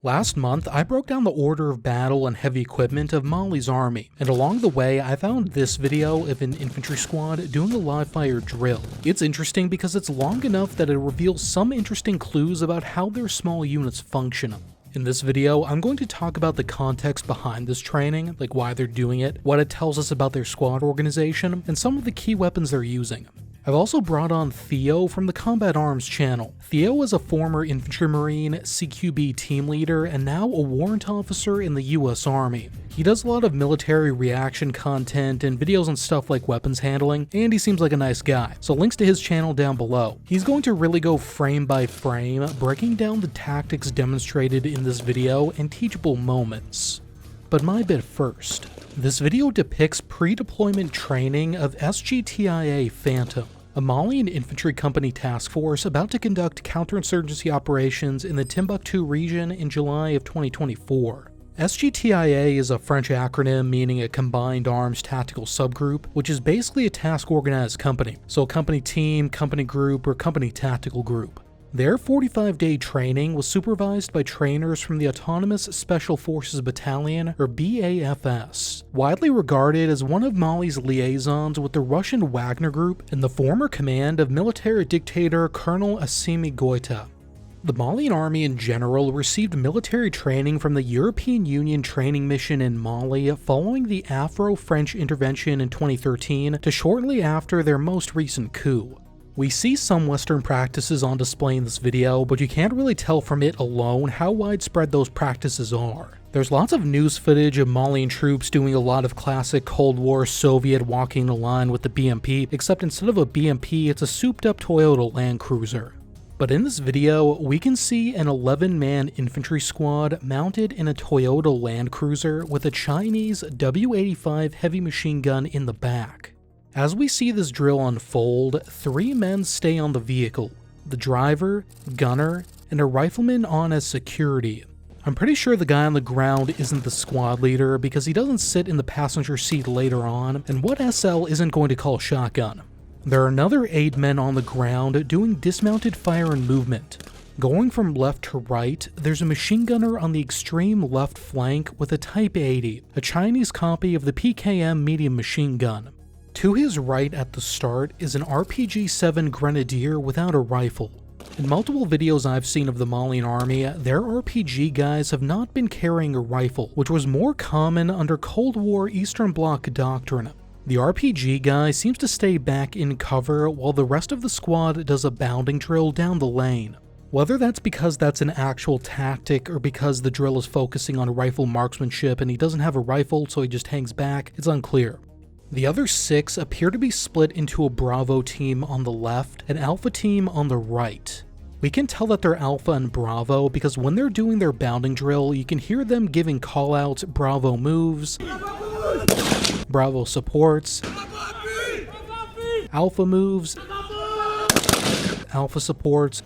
Last month, I broke down the order of battle and heavy equipment of Mali's army, and along the way, I found this video of an infantry squad doing a live-fire drill. It's interesting because it's long enough that it reveals some interesting clues about how their small units function. In this video, I'm going to talk about the context behind this training, like why they're doing it, what it tells us about their squad organization, and some of the key weapons they're using. I've also brought on Theo from the Combat Arms channel. Theo is a former infantry marine, CQB team leader, and now a warrant officer in the US Army. He does a lot of military reaction content and videos on stuff like weapons handling, and he seems like a nice guy, so links to his channel down below. He's going to really go frame by frame, breaking down the tactics demonstrated in this video and teachable moments. But my bit first. This video depicts pre-deployment training of SGTIA Phantom, a Malian infantry company task force about to conduct counterinsurgency operations in the Timbuktu region in July of 2024. SGTIA is a French acronym meaning a Combined Arms Tactical Subgroup, which is basically a task-organized company, so a company team, company group, or company tactical group. Their 45-day training was supervised by trainers from the Autonomous Special Forces Battalion, or BAFS, widely regarded as one of Mali's liaisons with the Russian Wagner Group and the former command of military dictator Colonel Assimi Goïta. The Malian army in general received military training from the European Union training mission in Mali following the Afro-French intervention in 2013 to shortly after their most recent coup. We see some Western practices on display in this video, but you can't really tell from it alone how widespread those practices are. There's lots of news footage of Malian troops doing a lot of classic Cold War Soviet walking the line with the BMP, except instead of a BMP, it's a souped-up Toyota Land Cruiser. But in this video, we can see an 11-man infantry squad mounted in a Toyota Land Cruiser with a Chinese W-85 heavy machine gun in the back. As we see this drill unfold, 3 men stay on the vehicle: the driver, gunner, and a rifleman on as security. I'm pretty sure the guy on the ground isn't the squad leader because he doesn't sit in the passenger seat later on, and what SL isn't going to call shotgun? There are another 8 men on the ground doing dismounted fire and movement. Going from left to right, there's a machine gunner on the extreme left flank with a Type 80, a Chinese copy of the PKM medium machine gun. To his right at the start is an RPG-7 Grenadier without a rifle. In multiple videos I've seen of the Malian army, their RPG guys have not been carrying a rifle, which was more common under Cold War Eastern Bloc doctrine. The RPG guy seems to stay back in cover while the rest of the squad does a bounding drill down the lane. Whether that's because that's an actual tactic or because the drill is focusing on rifle marksmanship and he doesn't have a rifle so he just hangs back, it's unclear. The other 6 appear to be split into a Bravo team on the left and Alpha team on the right. We can tell that they're Alpha and Bravo because when they're doing their bounding drill, you can hear them giving callouts Bravo moves, Bravo supports, Alpha moves, Alpha supports,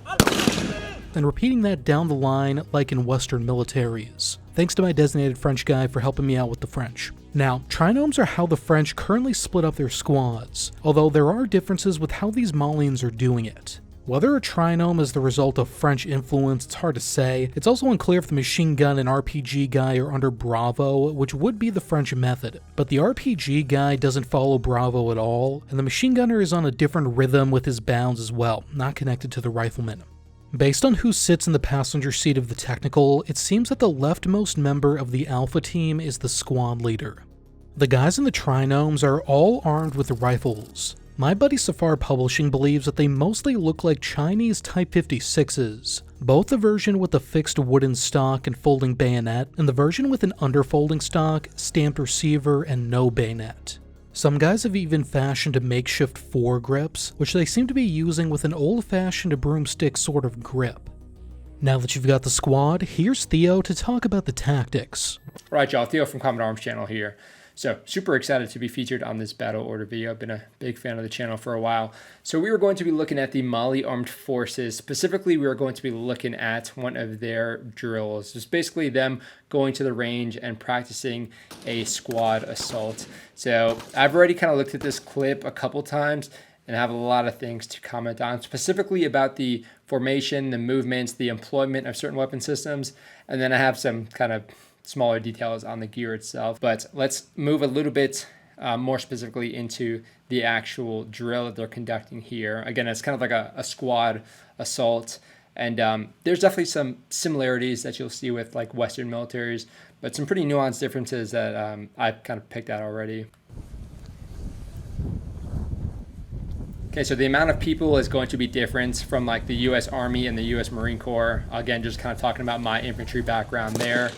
and repeating that down the line like in Western militaries. Thanks to my designated French guy for helping me out with the French. Now, trinomes are how the French currently split up their squads, although there are differences with how these Malians are doing it. Whether a trinome is the result of French influence, it's hard to say. It's also unclear if the machine gun and RPG guy are under Bravo, which would be the French method. But the RPG guy doesn't follow Bravo at all, and the machine gunner is on a different rhythm with his bounds as well, not connected to the rifleman. Based on who sits in the passenger seat of the technical, it seems that the leftmost member of the Alpha team is the squad leader. The guys in the trinomes are all armed with rifles. My buddy Safar Publishing believes that they mostly look like Chinese Type 56s, both the version with a fixed wooden stock and folding bayonet, and the version with an underfolding stock, stamped receiver, and no bayonet. Some guys have even fashioned makeshift foregrips, which they seem to be using with an old-fashioned broomstick sort of grip. Now that you've got the squad, here's Theo to talk about the tactics. Right, y'all, Theo from Combat Arms channel here. So super excited to be featured on this battle order video. I've been a big fan of the channel for a while. So we were going to be looking at the Mali Armed Forces. Specifically, we are going to be looking at one of their drills. It's basically them going to the range and practicing a squad assault. So I've already kind of looked at this clip a couple times, and I have a lot of things to comment on, specifically about the formation, the movements, the employment of certain weapon systems, and then I have some kind of smaller details on the gear itself. But let's move a little bit more specifically into the actual drill that they're conducting here. Again, it's kind of like a squad assault, and there's definitely some similarities that you'll see with like Western militaries, but some pretty nuanced differences that I've kind of picked out already. Okay, so the amount of people is going to be different from like the U.S. Army and the U.S. Marine Corps. Again, just kind of talking about my infantry background there.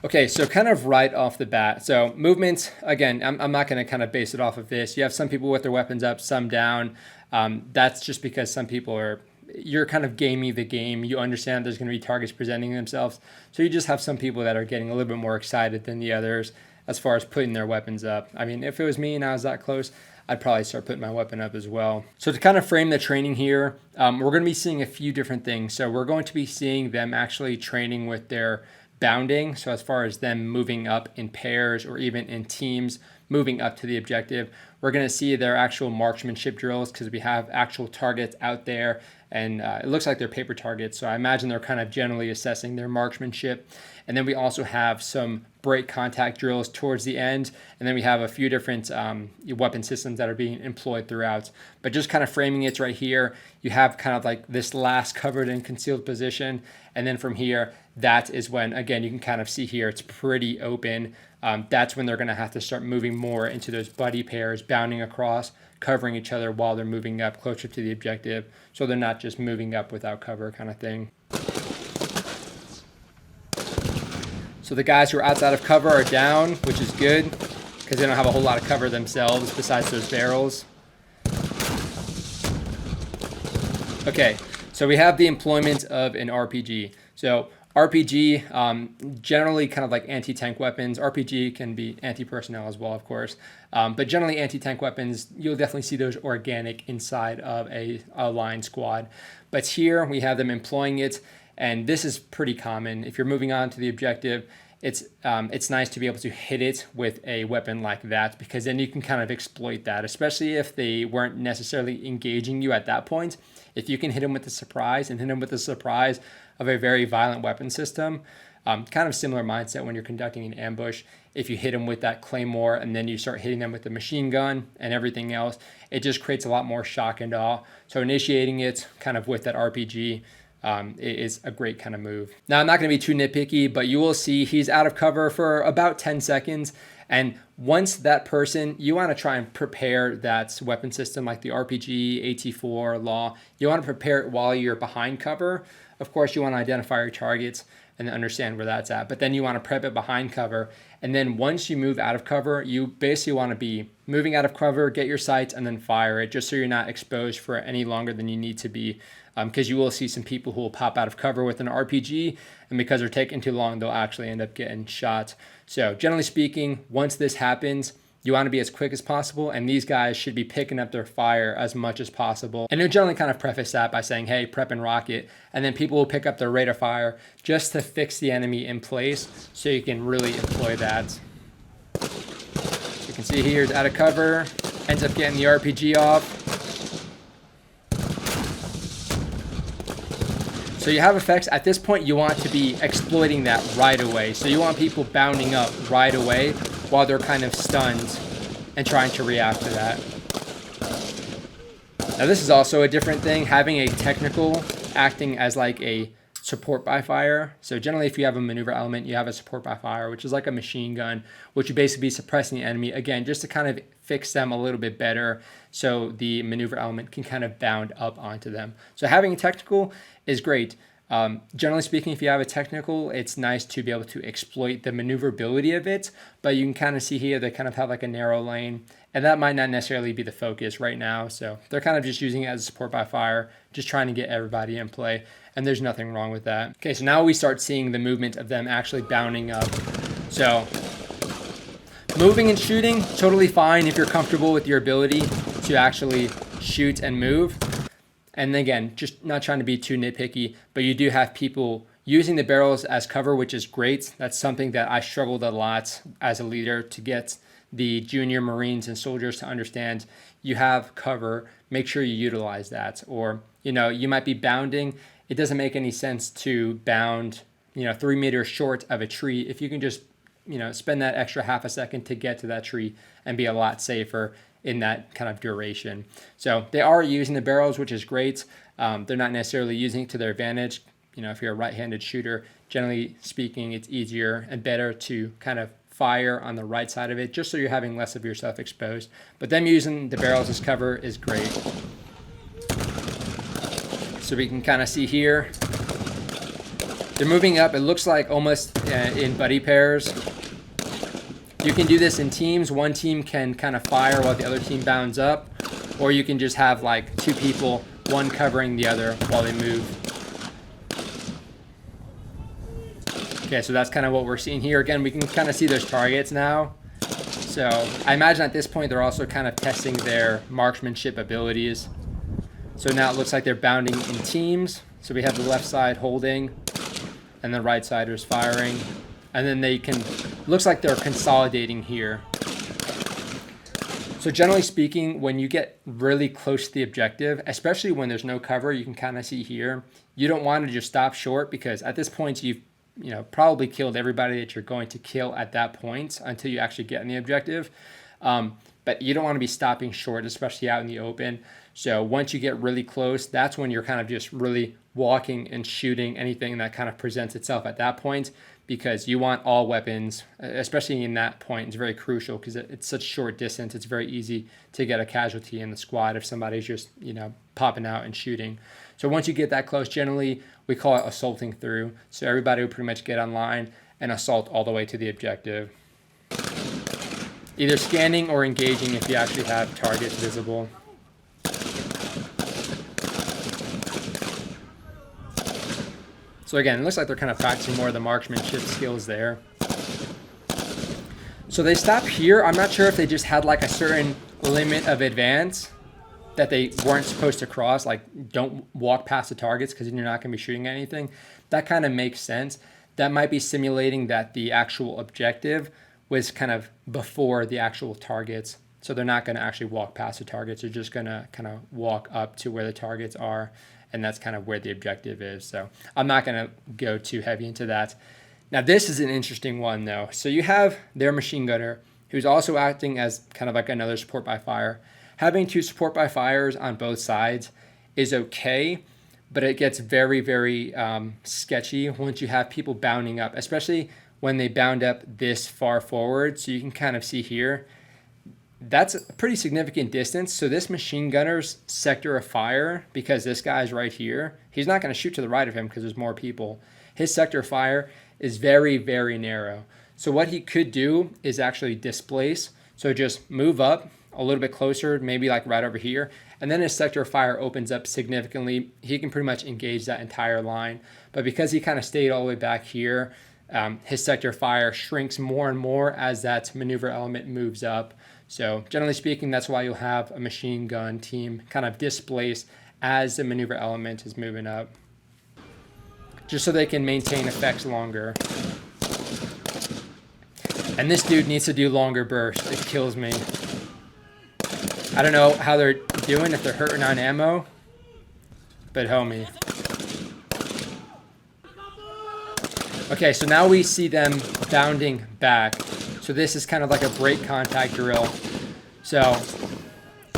Okay, so kind of right off the bat. So movement, again, I'm not going to kind of base it off of this. You have some people with their weapons up, some down. That's just because some people you're kind of gaming the game. You understand there's going to be targets presenting themselves. So you just have some people that are getting a little bit more excited than the others as far as putting their weapons up. I mean, if it was me and I was that close, I'd probably start putting my weapon up as well. So to kind of frame the training here, we're going to be seeing a few different things. So we're going to be seeing them actually training with their bounding. So as far as them moving up in pairs or even in teams, moving up to the objective, we're going to see their actual marksmanship drills because we have actual targets out there, and it looks like they're paper targets. So I imagine they're kind of generally assessing their marksmanship. And then we also have some break contact drills towards the end. And then we have a few different weapon systems that are being employed throughout. But just kind of framing it right here, you have kind of like this last covered and concealed position. And then from here, that is when, again, you can kind of see here, it's pretty open. That's when they're going to have to start moving more into those buddy pairs, bounding across, covering each other while they're moving up closer to the objective. So they're not just moving up without cover kind of thing. So the guys who are outside of cover are down, which is good because they don't have a whole lot of cover themselves besides those barrels. Okay, so we have the employment of an RPG. So RPG, generally kind of like anti-tank weapons. RPG can be anti-personnel as well, of course. But generally anti-tank weapons, you'll definitely see those organic inside of a line squad. But here we have them employing it. And this is pretty common. If you're moving on to the objective, it's nice to be able to hit it with a weapon like that, because then you can kind of exploit that, especially if they weren't necessarily engaging you at that point. If you can hit them with the surprise and hit them with the surprise of a very violent weapon system, kind of similar mindset when you're conducting an ambush. If you hit them with that claymore and then you start hitting them with the machine gun and everything else, it just creates a lot more shock and awe. So initiating it kind of with that RPG is a great kind of move. Now, I'm not going to be too nitpicky, but you will see he's out of cover for about 10 seconds. And once that person, you want to try and prepare that weapon system like the RPG, AT4, Law. You want to prepare it while you're behind cover. Of course, you want to identify your targets and understand where that's at. But then you want to prep it behind cover. And then once you move out of cover, you basically want to be moving out of cover, get your sights, and then fire it, just so you're not exposed for any longer than you need to be. Because you will see some people who will pop out of cover with an RPG, and because they're taking too long, they'll actually end up getting shot. So generally speaking, once this happens, you want to be as quick as possible, and these guys should be picking up their fire as much as possible. And you'll generally kind of preface that by saying, hey, prep and rocket, and then people will pick up their rate of fire just to fix the enemy in place so you can really employ that. So you can see here, he's out of cover, ends up getting the RPG off. So you have effects. At this point, you want to be exploiting that right away. So you want people bounding up right away while they're kind of stunned and trying to react to that. Now this is also a different thing, having a technical acting as like a support by fire. So generally if you have a maneuver element, you have a support by fire, which is like a machine gun, which would basically be suppressing the enemy, again, just to kind of fix them a little bit better so the maneuver element can kind of bound up onto them. So having a technical is great. Generally speaking, if you have a technical, it's nice to be able to exploit the maneuverability of it, but you can kind of see here they kind of have like a narrow lane, and that might not necessarily be the focus right now. So they're kind of just using it as a support by fire, just trying to get everybody in play, and there's nothing wrong with that. Okay, so now we start seeing the movement of them actually bounding up. So moving and shooting, totally fine if you're comfortable with your ability to actually shoot and move. And again, just not trying to be too nitpicky, but you do have people using the barrels as cover, which is great. That's something that I struggled a lot as a leader to get the junior Marines and soldiers to understand you have cover, make sure you utilize that. Or, you might be bounding. It doesn't make any sense to bound, 3 meters short of a tree if you can just, spend that extra half a second to get to that tree and be a lot safer in that kind of duration. So they are using the barrels, which is great. They're not necessarily using it to their advantage. If you're a right-handed shooter, generally speaking, it's easier and better to kind of fire on the right side of it, just so you're having less of yourself exposed. But them using the barrels as cover is great. So we can kind of see here, they're moving up. It looks like almost in buddy pairs. You can do this in teams. One team can kind of fire while the other team bounds up, or you can just have like 2 people, one covering the other while they move. Okay, so that's kind of what we're seeing here. Again, we can kind of see those targets now. So I imagine at this point they're also kind of testing their marksmanship abilities. So now it looks like they're bounding in teams. So we have the left side holding, and the right side is firing. And then looks like they're consolidating here. So generally speaking, when you get really close to the objective, especially when there's no cover, you can kind of see here, you don't want to just stop short, because at this point you've probably killed everybody that you're going to kill at that point until you actually get in the objective. But you don't want to be stopping short, especially out in the open. So once you get really close, that's when you're kind of just really walking and shooting anything that kind of presents itself at that point, because you want all weapons, especially in that point. It's very crucial because it's such short distance. It's very easy to get a casualty in the squad if somebody's just, popping out and shooting. So once you get that close, generally we call it assaulting through. So everybody will pretty much get online and assault all the way to the objective. Either scanning or engaging if you actually have targets visible. So again, it looks like they're kind of practicing more of the marksmanship skills there. So they stop here. I'm not sure if they just had like a certain limit of advance that they weren't supposed to cross, like don't walk past the targets because then you're not going to be shooting anything. That kind of makes sense. That might be simulating that the actual objective was kind of before the actual targets. So they're not going to actually walk past the targets. They're just going to kind of walk up to where the targets are. And that's kind of where the objective is. So I'm not going to go too heavy into that. Now, this is an interesting one, though. So you have their machine gunner, who's also acting as kind of like another support by fire. Having 2 support by fires on both sides is okay, but it gets very, very sketchy once you have people bounding up, especially when they bound up this far forward. So you can kind of see here, that's a pretty significant distance. So this machine gunner's sector of fire, because this guy's right here, he's not going to shoot to the right of him because there's more people. His sector of fire is very, very narrow. So what he could do is actually displace. So just move up a little bit closer, maybe like right over here. And then his sector of fire opens up significantly. He can pretty much engage that entire line. But because he kind of stayed all the way back here, his sector of fire shrinks more and more as that maneuver element moves up. So generally speaking, that's why you'll have a machine gun team kind of displace as the maneuver element is moving up, just so they can maintain effects longer. And this dude needs to do longer bursts. It kills me. I don't know how they're doing, if they're hurting on ammo, but homie. Okay, so now we see them bounding back. So this is kind of like a break contact drill. So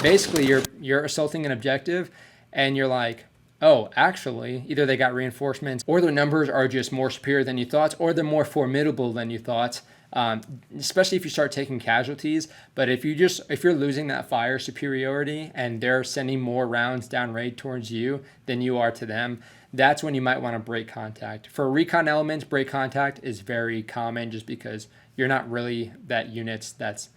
basically you're assaulting an objective and you're like, oh, actually, either they got reinforcements or their numbers are just more superior than you thought, or they're more formidable than you thought. Especially if you start taking casualties. But if you're losing that fire superiority and they're sending more rounds downrange towards you than you are to them, that's when you might want to break contact. For recon elements, break contact is very common just because you're not really that unit that's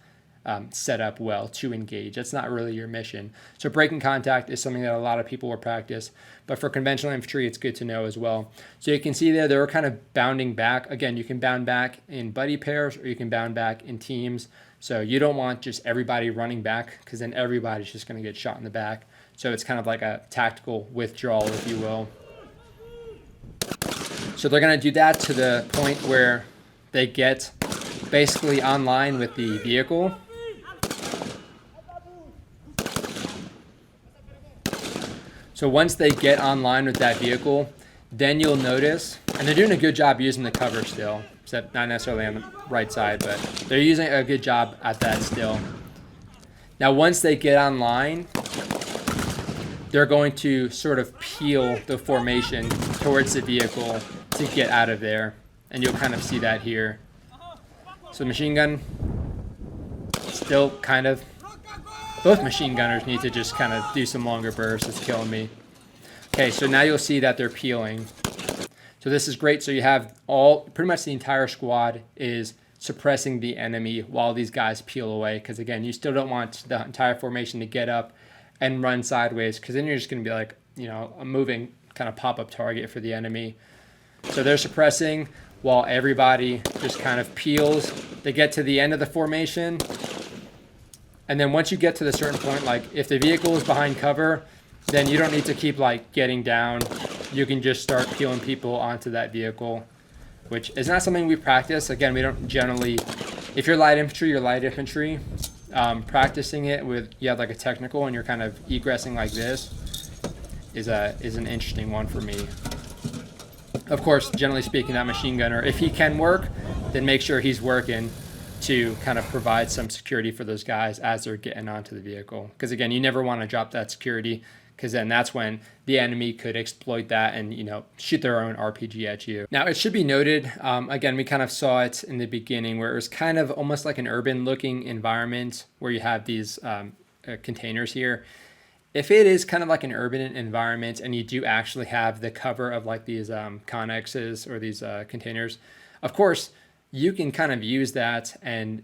set up well to engage. That's not really your mission. So breaking contact is something that a lot of people will practice, but for conventional infantry, it's good to know as well. So you can see there, they're kind of bounding back. Again, you can bound back in buddy pairs or you can bound back in teams. So you don't want just everybody running back because then everybody's just going to get shot in the back. So it's kind of like a tactical withdrawal, if you will. So they're going to do that to the point where they get basically online with the vehicle. So once they get online with that vehicle, then you'll notice, and they're doing a good job using the cover still, except not necessarily on the right side, but they're using a good job at that still. Now, once they get online, they're going to sort of peel the formation towards the vehicle to get out of there. And you'll kind of see that here. So machine gun, still kind of, both machine gunners need to just kind of do some longer bursts. It's killing me. Okay, so now you'll see that they're peeling. So this is great. So you have pretty much the entire squad is suppressing the enemy while these guys peel away. Because again, you still don't want the entire formation to get up and run sideways, because then you're just going to be like, a moving kind of pop-up target for the enemy. So they're suppressing while everybody just kind of peels. They get to the end of the formation. And then once you get to the certain point, like if the vehicle is behind cover, then you don't need to keep like getting down. You can just start peeling people onto that vehicle, which is not something we practice. Again, we don't generally, if you're light infantry, you're light infantry. Practicing it with, you have like a technical and you're kind of egressing like this is an interesting one for me. Of course, generally speaking, that machine gunner, if he can work, then make sure he's working to kind of provide some security for those guys as they're getting onto the vehicle. Because again, you never want to drop that security, because then that's when the enemy could exploit that and, shoot their own RPG at you. Now, it should be noted, again, we kind of saw it in the beginning where it was kind of almost like an urban looking environment where you have these containers here. If it is kind of like an urban environment and you do actually have the cover of like these connexes or these containers, of course, you can kind of use that and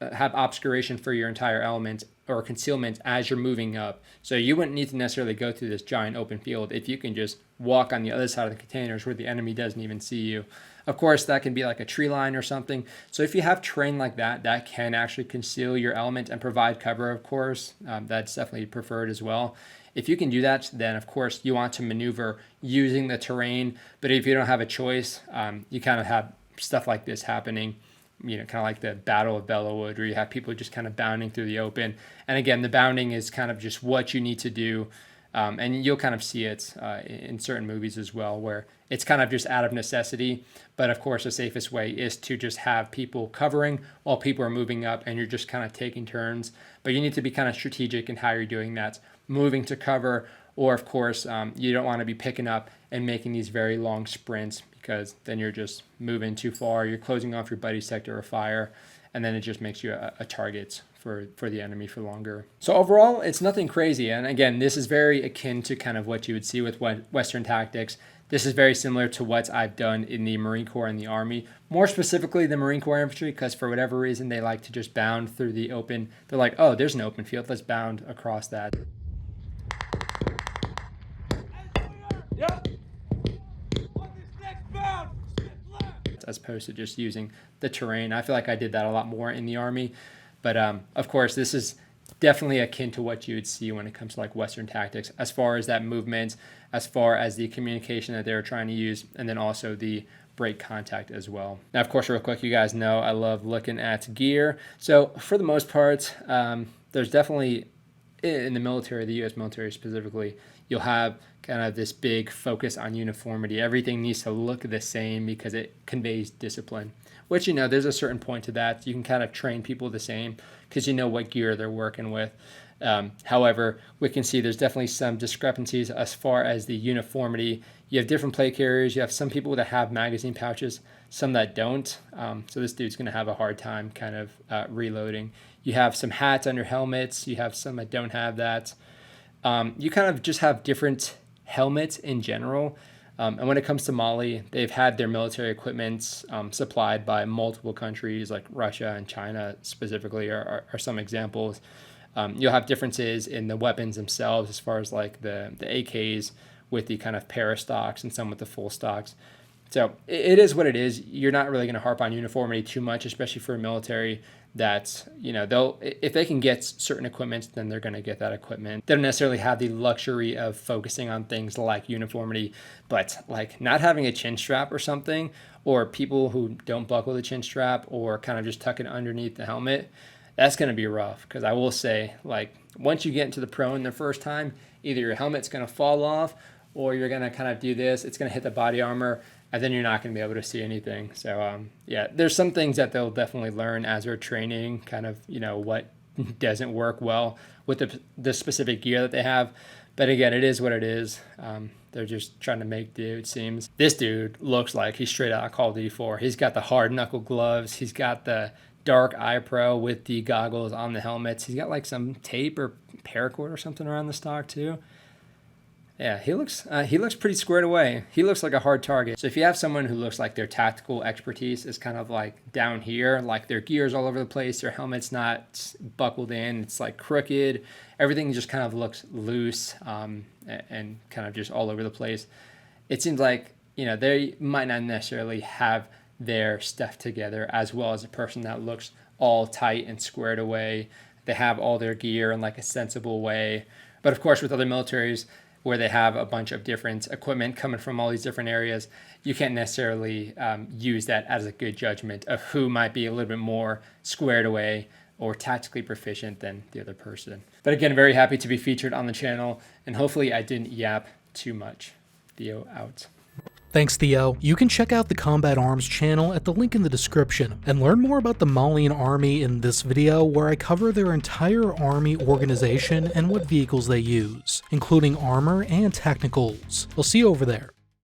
have obscuration for your entire element or concealment as you're moving up. So you wouldn't need to necessarily go through this giant open field if you can just walk on the other side of the containers where the enemy doesn't even see you. Of course, that can be like a tree line or something. So if you have terrain like that, that can actually conceal your element and provide cover, of course. That's definitely preferred as well. If you can do that, then of course you want to maneuver using the terrain. But if you don't have a choice, you kind of have stuff like this happening. Kind of like the Battle of Bellawood, where you have people just kind of bounding through the open. And again, the bounding is kind of just what you need to do. And you'll kind of see it in certain movies as well, where it's kind of just out of necessity. But of course, the safest way is to just have people covering while people are moving up and you're just kind of taking turns. But you need to be kind of strategic in how you're doing that, moving to cover. Or of course, you don't want to be picking up and making these very long sprints, because then you're just moving too far. You're closing off your buddy's sector of fire, and then it just makes you a target for the enemy for longer. So overall, it's nothing crazy. And again, this is very akin to kind of what you would see with Western tactics. This is very similar to what I've done in the Marine Corps and the Army. More specifically, the Marine Corps infantry, because for whatever reason, they like to just bound through the open. They're like, oh, there's an open field. Let's bound across that. As opposed to just using the terrain. I feel like I did that a lot more in the Army. But of course, this is definitely akin to what you would see when it comes to like Western tactics, as far as that movement, as far as the communication that they were trying to use, and then also the break contact as well. Now, of course, real quick, you guys know I love looking at gear. So for the most part, there's definitely, in the military, the U.S. military specifically, you'll have kind of this big focus on uniformity. Everything needs to look the same because it conveys discipline, which, there's a certain point to that. You can kind of train people the same because you know what gear they're working with. However, we can see there's definitely some discrepancies as far as the uniformity. You have different plate carriers. You have some people that have magazine pouches, some that don't. So this dude's going to have a hard time kind of reloading. You have some hats on your helmets. You have some that don't have that. You kind of just have different helmets in general. And when it comes to Mali, they've had their military equipment supplied by multiple countries, like Russia and China specifically are some examples. You'll have differences in the weapons themselves, as far as like the AKs with the kind of para stocks and some with the full stocks. So it is what it is. You're not really going to harp on uniformity too much, especially for a military that, they'll, if they can get certain equipment, then they're going to get that equipment. They don't necessarily have the luxury of focusing on things like uniformity, but like not having a chin strap or something, or people who don't buckle the chin strap or kind of just tuck it underneath the helmet, that's going to be rough. Because I will say, like, once you get into the prone the first time, either your helmet's going to fall off or you're going to kind of do this. It's going to hit the body armor and then you're not going to be able to see anything. So yeah, there's some things that they'll definitely learn as they're training, kind of, you know, what doesn't work well with the specific gear that they have. But again, it is what it is. They're just trying to make do, it seems. This dude looks like he's straight out of Call of Duty 4. He's got the hard knuckle gloves. He's got the dark eye pro with the goggles on the helmets. He's got like some tape or paracord or something around the stock too. Yeah, he looks pretty squared away. He looks like a hard target. So if you have someone who looks like their tactical expertise is kind of like down here, like their gear's all over the place, their helmet's not buckled in, it's like crooked, everything just kind of looks loose and kind of just all over the place. It seems like, you know, they might not necessarily have their stuff together as well as a person that looks all tight and squared away. They have all their gear in like a sensible way. But of course, with other militaries, where they have a bunch of different equipment coming from all these different areas, you can't necessarily use that as a good judgment of who might be a little bit more squared away or tactically proficient than the other person. But again, very happy to be featured on the channel, and hopefully I didn't yap too much. Theo out. Thanks, Theo. You can check out the Combat Arms channel at the link in the description and learn more about the Malian army in this video, where I cover their entire army organization and what vehicles they use, including armor and technicals. I'll see you over there.